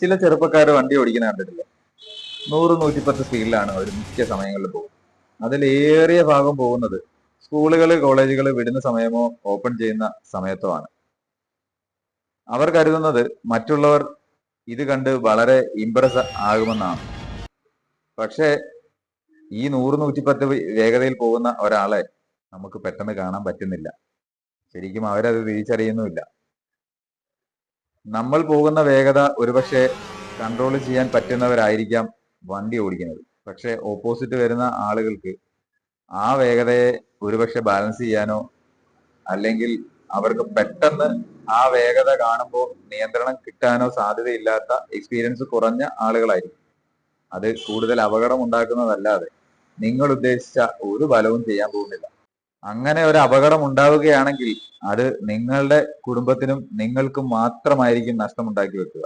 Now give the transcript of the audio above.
ചില ചെറുപ്പക്കാർ വണ്ടി ഓടിക്കുന്ന കണ്ടിട്ടില്ലേ? 100-110 സ്പീഡിലാണ് അവർ മിക്ക സമയങ്ങളിൽ പോകുന്നത്. അതിലേറിയ ഭാഗം പോകുന്നത് സ്കൂളുകൾ കോളേജുകൾ വിടുന്ന സമയമോ ഓപ്പൺ ചെയ്യുന്ന സമയത്തോ ആണ്. അവർ കരുതുന്നത് മറ്റുള്ളവർ ഇത് കണ്ട് വളരെ ഇംപ്രസ് ആകുമെന്നാണ്. പക്ഷേ ഈ 100-110 വേഗതയിൽ പോകുന്ന ഒരാളെ നമുക്ക് പെട്ടെന്ന് കാണാൻ പറ്റുന്നില്ല. ശരിക്കും അവരത് തിരിച്ചറിയുന്നുമില്ല. നമ്മൾ പോകുന്ന വേഗത ഒരുപക്ഷെ കൺട്രോൾ ചെയ്യാൻ പറ്റുന്നവരായിരിക്കാം വണ്ടി ഓടിക്കുന്നത്. പക്ഷെ ഓപ്പോസിറ്റ് വരുന്ന ആളുകൾക്ക് ആ വേഗതയെ ഒരുപക്ഷെ ബാലൻസ് ചെയ്യാനോ അല്ലെങ്കിൽ അവർക്ക് പെട്ടെന്ന് ആ വേഗത കാണുമ്പോൾ നിയന്ത്രണം കിട്ടാനോ സാധ്യതയില്ലാത്ത എക്സ്പീരിയൻസ് കുറഞ്ഞ ആളുകളായിരിക്കും. അത് കൂടുതൽ അപകടം ഉണ്ടാക്കുന്നതല്ലാതെ നിങ്ങൾ ഉദ്ദേശിച്ച ഒരു ഫലവും ചെയ്യാൻ പോകുന്നില്ല. അങ്ങനെ ഒരു അപകടം ഉണ്ടാവുകയാണെങ്കിൽ അത് നിങ്ങളുടെ കുടുംബത്തിനും നിങ്ങൾക്കും മാത്രമായിരിക്കും നഷ്ടമുണ്ടാക്കി വെക്കുക.